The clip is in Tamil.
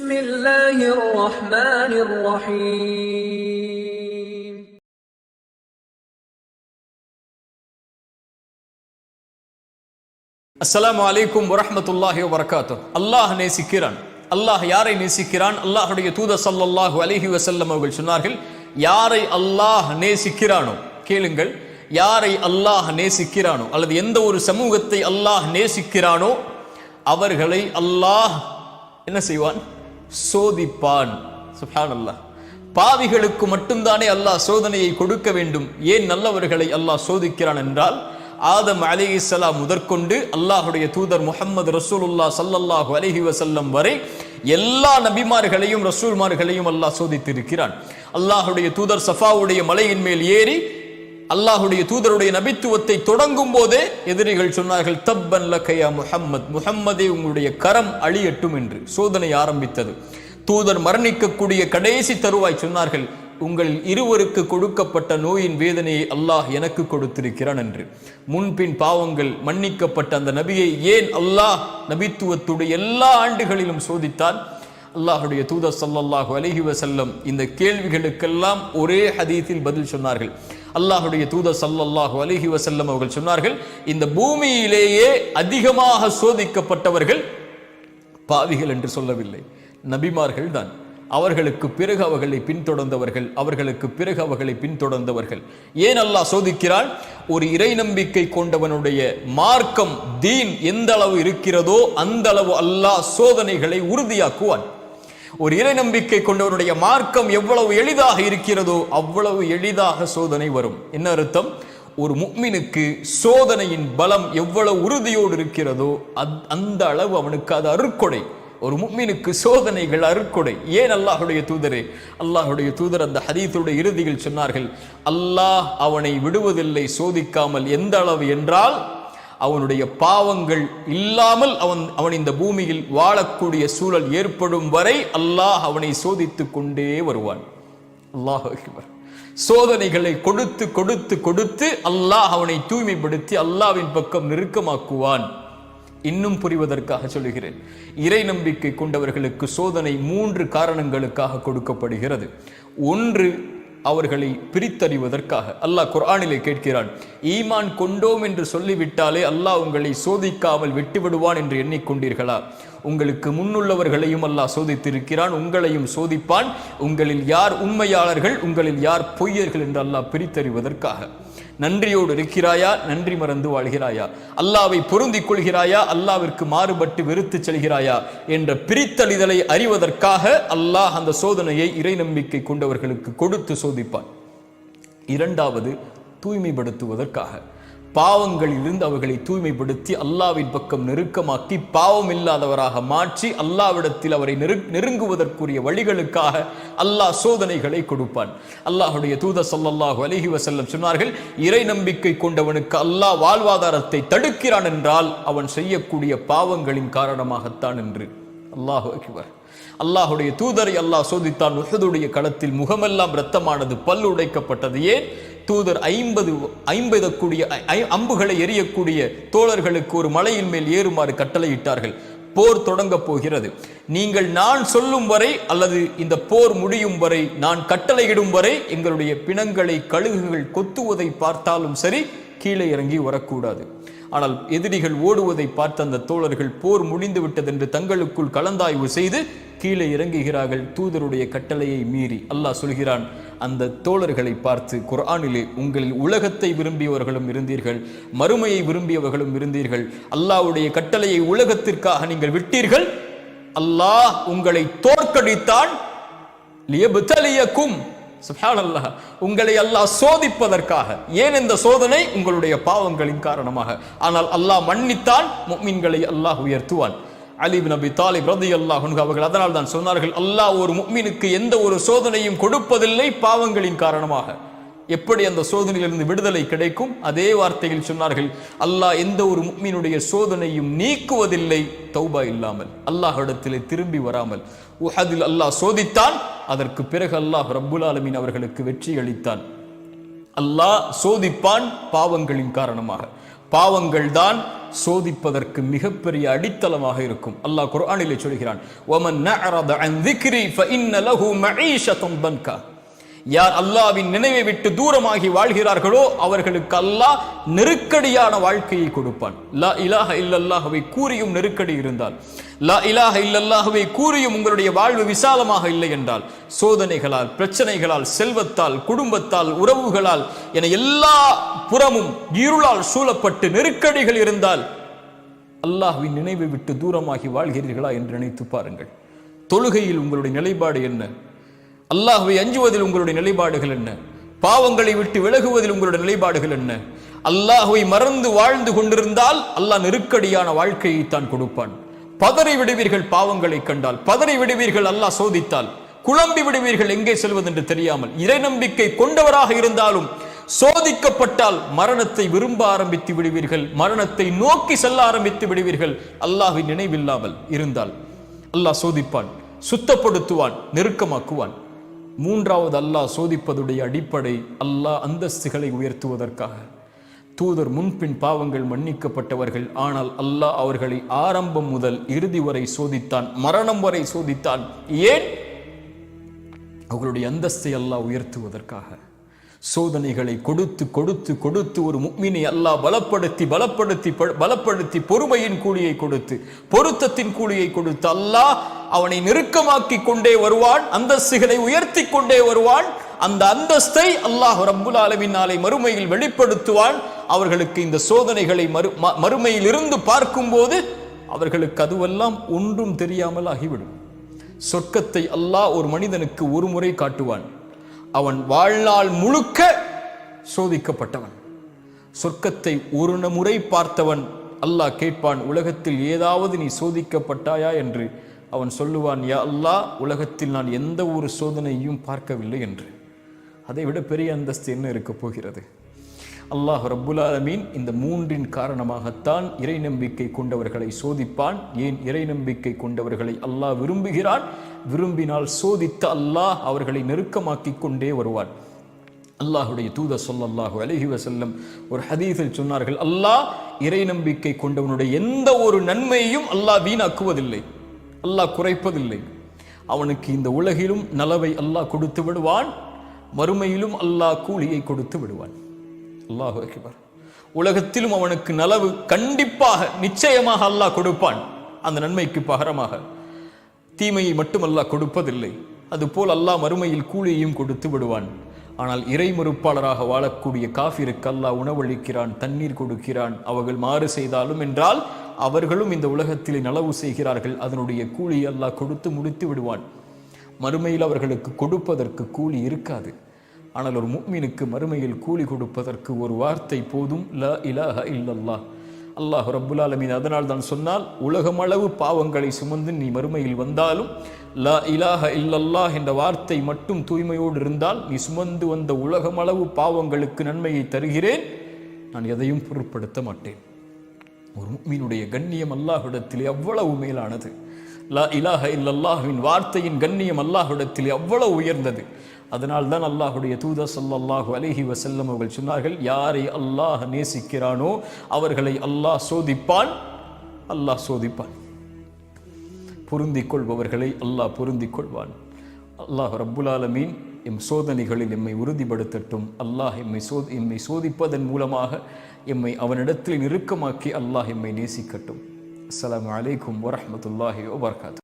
بسم الله الرحمن الرحيم அஸ்ஸலாமு அலைக்கும் வரஹ்மத்துல்லாஹி வபரகாத்துஹ். அல்லாஹ் நேசிக்கிறான். அல்லாஹ் யாரை நேசிக்கிறான்? அல்லாஹ்வுடைய தூதர் ஸல்லல்லாஹு அலைஹி வஸல்லம் அவர்கள் சொன்னார்கள், யாரை அல்லாஹ் நேசிக்கிறானோ, கேளுங்கள், யாரை அல்லாஹ் நேசிக்கிறானோ அல்லது எந்த ஒரு சமூகத்தை அல்லாஹ் நேசிக்கிறானோ அவர்களை அல்லாஹ் என்ன செய்வான்? சோதிப்பான். சுப்ஹானல்லாஹ். பாவிகளுக்கு மட்டும்தானே அல்லாஹ் சோதனையை கொடுக்க வேண்டும். ஏன் நல்லவர்களை அல்லாஹ் சோதிக்கிறான் என்றால், ஆதம் அலைஹிஸ்ஸலாம் முதற்கொண்டு அல்லாஹ்வுடைய தூதர் முஹம்மது ரசூலுல்லாஹ் ஸல்லல்லாஹு அலைஹி வஸல்லம் வரை எல்லா நபிமார்களையும் ரசூல்மார்களையும் அல்லாஹ் சோதித்திருக்கிறான். அல்லாஹ்வுடைய தூதர் சஃபாவுடைய மலையின் மேல் ஏறி அல்லாஹ்வுடைய தூதருடைய நபித்துவத்தை தொடங்கும் போதே எதிரிகள் சொன்னார்கள், தப்பன் லக்கயா முஹம்மத், முஹம்மதே உங்களுடைய கரம் அழியட்டும் என்று சோதனை ஆரம்பித்தது. தூதர் மரணிக்கக்கூடிய கடைசி தருவாய் சொன்னார்கள், உங்கள் இருவருக்கு கொடுக்கப்பட்ட நோயின் வேதனையை அல்லாஹ் எனக்கு கொடுத்திருக்கிறான் என்று. முன்பின் பாவங்கள் மன்னிக்கப்பட்ட அந்த நபியை ஏன் அல்லாஹ் நபித்துவத்துடைய எல்லா ஆண்டுகளிலும் சோதித்தான்? அல்லாஹ்வுடைய தூதர் ஸல்லல்லாஹு அலைஹி வஸல்லம் இந்த கேள்விகளுக்கெல்லாம் ஒரே ஹதீஸில் பதில் சொன்னார்கள். அல்லாஹ்வுடைய தூதர் ஸல்லல்லாஹு அலைஹி வஸல்லம் அவர்கள் சொன்னார்கள், இந்த பூமியிலேயே அதிகமாக சோதிக்கப்பட்டவர்கள் பாவிகள் என்று சொல்லவில்லை, நபிமார்கள் தான். அவர்களுக்கு பிறகு அவர்களை பின்தொடர்ந்தவர்கள், அவர்களுக்கு பிறகு அவர்களை பின்தொடர்ந்தவர்கள். ஏன் அல்லாஹ் சோதிக்கிறான்? ஒரு இறை நம்பிக்கை கொண்டவனுடைய மார்க்கம் தீன் எந்த அளவு இருக்கிறதோ அந்த அளவு அல்லாஹ் சோதனைகளை உறுதியாக்குவான். ஒரு இறை நம்பிக்கை கொண்டவனுடைய மார்க்கம் எவ்வளவு எளிதாக இருக்கிறதோ அவ்வளவு எளிதாக சோதனை வரும். என்ன அர்த்தம்? ஒரு முஃமினுக்கு சோதனையின் பலம் எவ்வளவு உறுதியோடு இருக்கிறதோ அந்த அளவு அவனுக்கு அது அருட்கொடை. ஒரு முஃமினுக்கு சோதனைகள் அருட்கொடை. ஏன் அல்லாஹ்வுடைய தூதரே, அல்லாஹ்வுடைய தூதர் அந்த ஹதீஸுடைய இறுதியில் சொன்னார்கள், அல்லாஹ் அவனை விடுவதில்லை சோதிக்காமல். எந்த அளவு என்றால், அவனுடைய பாவங்கள் இல்லாமல் அவன் இந்த பூமியில் வாழக்கூடிய சூழல் ஏற்படும் வரை அல்லாஹ் அவனை சோதித்துக் கொண்டே வருவான். அல்லாஹ் அக்பர். சோதனைகளை கொடுத்து கொடுத்து கொடுத்து அல்லாஹ் அவனை தூய்மைப்படுத்தி அல்லாஹ்வின் பக்கம் நெருக்கமாக்குவான். இன்னும் புரிவதற்காக சொல்லுகிறேன், இறை நம்பிக்கை கொண்டவர்களுக்கு சோதனை 3 காரணங்களுக்காக கொடுக்கப்படுகிறது. ஒன்று, அவர்களை பிரித்தறிவதற்காக. அல்லாஹ் குர்ஆனிலே கேட்கிறான், ஈமான் கொண்டோம் என்று சொல்லிவிட்டாலே அல்லாஹ் உங்களை சோதிக்காமல் விட்டுவிடுவான் என்று எண்ணிக்கொண்டீர்களா? உங்களுக்கு முன்னுள்ளவர்களையும் அல்லாஹ் சோதித்திருக்கிறான், உங்களையும் சோதிப்பான். உங்களில் யார் உண்மையாளர்கள், உங்களில் யார் பொய்யர்கள் என்று அல்லாஹ் பிரித்தறிவதற்காக. நன்றியோடு இருக்கிறாயா, நன்றி மறந்து வாழ்கிறாயா? அல்லாஹ்வை பொருந்திக் கொள்கிறாயா, அல்லாஹ்விற்கு மாறுபட்டு வெறுத்து செல்கிறாயா என்ற பிரித்தறிதலை அறிவதற்காக அல்லாஹ் அந்த சோதனையை இறை நம்பிக்கை கொண்டவர்களுக்கு கொடுத்து சோதிப்பான். இரண்டாவது, தூய்மைப்படுத்துவதற்காக. பாவங்களிலிருந்து அவர்களை தூய்மைப்படுத்தி அல்லாஹ்வின் பக்கம் நெருக்கமாக்கி பாவம் இல்லாதவராக மாற்றி அல்லாஹ்விடத்தில் அவரை நெருங்குவதற்குரிய வழிகளுக்காக அல்லாஹ் சோதனைகளை கொடுப்பான். அல்லாஹ்வுடைய தூதர் ஸல்லல்லாஹு அலைஹி வஸல்லம் சொன்னார்கள், இறை நம்பிக்கை கொண்டவனுக்கு அல்லாஹ் வாழ்வாதாரத்தை தடுக்கிறான் என்றால் அவன் செய்யக்கூடிய பாவங்களின் காரணமாகத்தான் என்று. அல்லாஹு அக்பர். அல்லாஹ்வுடைய தூதரை அல்லாஹ் சோதித்தான். உஹதுடைய களத்தில் முகமெல்லாம் இரத்தமானது, பல் உடைக்கப்பட்டது. ஏன்? தூதர் 50 கூடிய அம்புகளை எரியக்கூடிய தோழர்களுக்கு ஒரு மலையின் மேல் ஏறுமாறு கட்டளையிட்டார்கள். போர் தொடங்க போகிறது, நீங்கள் நான் சொல்லும் வரை அல்லது இந்த போர் முடியும் வரை, நான் கட்டளையிடும் வரை எங்களுடைய பிணங்களை கழுகுகள் கொத்துவதை பார்த்தாலும் சரி கீழே இறங்கி வரக்கூடாது. ஆனால் எதிரிகள் ஓடுவதை பார்த்த அந்த தோழர்கள் போர் முடிந்து விட்டது என்று தங்களுக்குள் கலந்தாய்வு செய்து கீழே இறங்குகிறார்கள், தூதருடைய கட்டளையை மீறி. அல்லாஹ் சொல்கிறான் அந்த தோழர்களை பார்த்து குர்ஆனிலே, உங்களில் உலகத்தை விரும்பியவர்களும் இருந்தீர்கள், மறுமையை விரும்பியவர்களும் இருந்தீர்கள். அல்லாஹ்வுடைய கட்டளையை உலகத்திற்காக நீங்கள் விட்டீர்கள், அல்லாஹ் உங்களை தோற்கடித்தான். லியப்தலியக்கும், சுப்ஹானல்லாஹ், உங்களை அல்லாஹ் சோதிப்பதற்காக. ஏன் இந்த சோதனை? உங்களுடைய பாவங்களின் காரணமாக. ஆனால் அல்லாஹ் மன்னித்தான், முஃமின்களை அல்லாஹ் உயர்த்துவான். அலி இப்னு அபி தாலிப் ரலியல்லாஹு அன்ஹு அவர்கள் அதனால் தான் சொன்னார்கள், அல்லாஹ் ஒரு முஃமினுக்கு எந்த ஒரு சோதனையும் கொடுப்பதில்லை பாவங்களின் காரணமாக. எப்படி அந்த சோதனையிலிருந்து விடுதலை கிடைக்கும்? அதே வார்த்தையில் சொன்னார்கள், அல்லாஹ் எந்த ஒரு முஃமினுடைய சோதனையும் நீக்குவதில்லை தௌபா இல்லாமல், அல்லாஹ்விடத்திலே திரும்பி வராமல். உஹதில் அல்லாஹ் சோதித்தான், அதற்கு பிறகு அல்லாஹ் ரப்புல் ஆலமீன் அவர்களுக்கு வெற்றி அளித்தான். அல்லாஹ் சோதிப்பான் பாவங்களின் காரணமாக. பாவங்கள் தான் சோதிப்பதற்கு மிகப்பெரிய அடித்தளமாக இருக்கும். அல்லாஹ் குர்ஆனிலே சொல்கிறான், வமன் நஅரத அன் ذிக்ரி ஃபஇன்ன லஹு மஈஷத்தன் தன்கா. யார் அல்லாஹ்வின் நினைவை விட்டு தூரமாகி வாழ்கிறார்களோ அவர்களுக்கு அல்லாஹ் நெருக்கடியான வாழ்க்கையை கொடுப்பான். லா இலாஹ இல்லல்லாஹ்வை கூறியும் நெருக்கடி இருந்தால், லா இலாஹ இல்லல்லாஹ்வை கூறியும் உங்களுடைய வாழ்வு விசாலமாக இல்லை என்றால், சோதனைகளால், பிரச்சனைகளால், செல்வத்தால், குடும்பத்தால், உறவுகளால் என எல்லா புறமும் இருளால் சூழப்பட்டு நெருக்கடிகள் இருந்தால், அல்லாஹ்வின் நினைவை விட்டு தூரமாகி வாழ்கிறீர்களா என்று நினைத்து பாருங்கள். தொழுகையில் உங்களுடைய நிலைப்பாடு என்ன? அல்லாஹ்வை அஞ்சுவதில் உங்களுடைய நிலைப்பாடுகள் என்ன? பாவங்களை விட்டு விலகுவதில் உங்களுடைய நிலைப்பாடுகள் என்ன? அல்லாஹ்வை மறந்து வாழ்ந்து கொண்டிருந்தால் அல்லாஹ் நெருக்கடியான வாழ்க்கையை தான் கொடுப்பான். பதறி விடுவீர்கள் பாவங்களை கண்டால், பதறி விடுவீர்கள் அல்லாஹ் சோதித்தால், குழம்பி விடுவீர்கள் எங்கே செல்வது என்று தெரியாமல். இறை நம்பிக்கை கொண்டவராக இருந்தாலும் சோதிக்கப்பட்டால் மரணத்தை விரும்ப ஆரம்பித்து விடுவீர்கள், மரணத்தை நோக்கி செல்ல ஆரம்பித்து விடுவீர்கள். அல்லாஹ்வின் நினைவில்லாமல் இருந்தால் அல்லாஹ் சோதிப்பான், சுத்தப்படுத்துவான், நெருக்கமாக்குவான். மூன்றாவது அல்லாஹ் சோதிப்பதுடைய அடிப்படை அல்லாஹ் அந்தஸ்துகளை உயர்த்துவதற்காக. தூதர் முன்பின் பாவங்கள் மன்னிக்கப்பட்டவர்கள், ஆனால் அல்லாஹ் அவர்களை ஆரம்பம் முதல் இறுதி வரை சோதித்தான், மரணம் வரை சோதித்தான். ஏன்? அவர்களுடைய அந்தஸ்தை அல்லாஹ் உயர்த்துவதற்காக. சோதனைகளை கொடுத்து கொடுத்து கொடுத்து ஒரு முஃமினை அல்லாஹ் பலப்படுத்தி பலப்படுத்தி பலப்படுத்தி பொறுமையின் கூலியை கொடுத்து, பொருத்தத்தின் கூலியை கொடுத்து அல்லாஹ் அவனை நெருக்கமாக்கி கொண்டே வருவான், அந்தஸ்துகளை உயர்த்தி கொண்டே வருவான். அந்த அந்தஸ்தை அல்லாஹ் ரப்புல் ஆலமீன் நாளை மறுமையில் வெளிப்படுத்துவான். அவர்களுக்கு இந்த சோதனைகளை மறுமையில் இருந்து பார்க்கும்போது அவர்களுக்கு அதுவெல்லாம் ஒன்றும் தெரியாமல் ஆகிவிடும். சொர்க்கத்தை அல்லாஹ் ஒரு மனிதனுக்கு ஒரு முறை காட்டுவான். அவன் வாழ்நாள் முழுக்க சோதிக்கப்பட்டவன். சொர்க்கத்தை ஒரு முறை பார்த்தவன் அல்லாஹ் கேட்பான், உலகத்தில் ஏதாவது நீ சோதிக்கப்பட்டாயா என்று. அவன் சொல்லுவான், யா அல்லாஹ், உலகத்தில் நான் எந்த ஒரு சோதனையும் பார்க்கவில்லை என்று. அதை விட பெரிய அந்தஸ்து என்ன இருக்க போகிறது? அல்லாஹ் ரப்புல் ஆலமீன் இந்த மூன்றின் காரணமாகத்தான் இறை நம்பிக்கை கொண்டவர்களை சோதிப்பான். ஏன்? இறை நம்பிக்கை கொண்டவர்களை அல்லாஹ் விரும்புகிறான். விரும்பினால் சோதித்த அல்லாஹ் அவர்களை நெருக்கமாக்கி கொண்டே வருவான். அல்லாஹுடைய தூதர் ஸல்லல்லாஹு அலைஹி வஸல்லம் ஒரு ஹதீஸில் சொன்னார்கள், அல்லாஹ் இறை நம்பிக்கை கொண்டவனுடைய எந்த ஒரு நன்மையையும் அல்லாஹ் வீணாக்குவதில்லை, அல்லாஹ் குறைப்பதில்லை. அவனுக்கு இந்த உலகிலும் நலவை அல்லாஹ் கொடுத்து விடுவான், மறுமையிலும் அல்லாஹ் கூலியை கொடுத்து விடுவான். அல்லாஹு அக்பர். உலகத்திலும் அவனுக்கு நலவு கண்டிப்பாக நிச்சயமாக அல்லாஹ் கொடுப்பான். அந்த நன்மைக்கு பகரமாக தீமையை மட்டும் அல்லாஹ் கொடுப்பதில்லை. அதுபோல் அல்லாஹ் மறுமையில் கூலியையும் கொடுத்து விடுவான். ஆனால் இறை மறுப்பாளராக வாழக்கூடிய காஃபிருக்கு அல்லாஹ் உணவளிக்கிறான், தண்ணீர் கொடுக்கிறான். அவர்கள் மாறு செய்தாலும் என்றால் அவர்களும் இந்த உலகத்திலே நலவு செய்கிறார்கள், அதனுடைய கூலியை அல்லாஹ் கொடுத்து முடித்து விடுவான். மறுமையில் அவர்களுக்கு கொடுப்பதற்கு கூலி இருக்காது. ஆனால் ஒரு முஃமினுக்கு மறுமையில் கூலி கொடுப்பதற்கு ஒரு வார்த்தை போதும், லா இலாஹ இல்லல்லாஹ். அல்லாஹ் ரப்புல் ஆலமீன் அதனால் தான் சொன்னால், உலகமளவு பாவங்களை சுமந்து நீ மறுமையில் வந்தாலும் லா இலாஹ இல்லல்லாஹ் என்ற வார்த்தை மட்டும் தூய்மையோடு இருந்தால் நீ சுமந்து வந்த உலகமளவு பாவங்களுக்கு நன்மையை தருகிறேன், நான் எதையும் பொருட்படுத்த மாட்டேன். ஒரு முஃமினுடைய கண்ணியம் அல்லாஹ்விடத்திலே அவ்வளவு மேலானது. லா இலாஹ இல்லல்லாஹ்வின் வார்த்தையின் கண்ணியம் அல்லாஹ்விடத்திலே அவ்வளவு உயர்ந்தது. அதனால் தான் அல்லாஹுடைய தூதர் ஸல்லல்லாஹு அலைஹி வஸல்லம் அவர்கள் சொன்னார்கள், யாரை அல்லாஹ் நேசிக்கிறானோ அவர்களை அல்லாஹ் சோதிப்பான், அல்லாஹ் சோதிப்பான். பொருந்திக் கொள்பவர்களை அல்லாஹ் பொருந்திக் கொள்வான். அல்லாஹ் ரப்புல் ஆலமீன் எம் சோதனைகளில் எம்மை உறுதிப்படுத்தட்டும். அல்லாஹ் எம்மை சோதிப்பதன் மூலமாக எம்மை அவனிடத்தில் நெருக்கமாக்கி அல்லாஹ் எம்மை நேசிக்கட்டும். அஸ்ஸலாமு அலைக்கும் வரஹ்மத்துல்லாஹி வபரகாத்துஹு.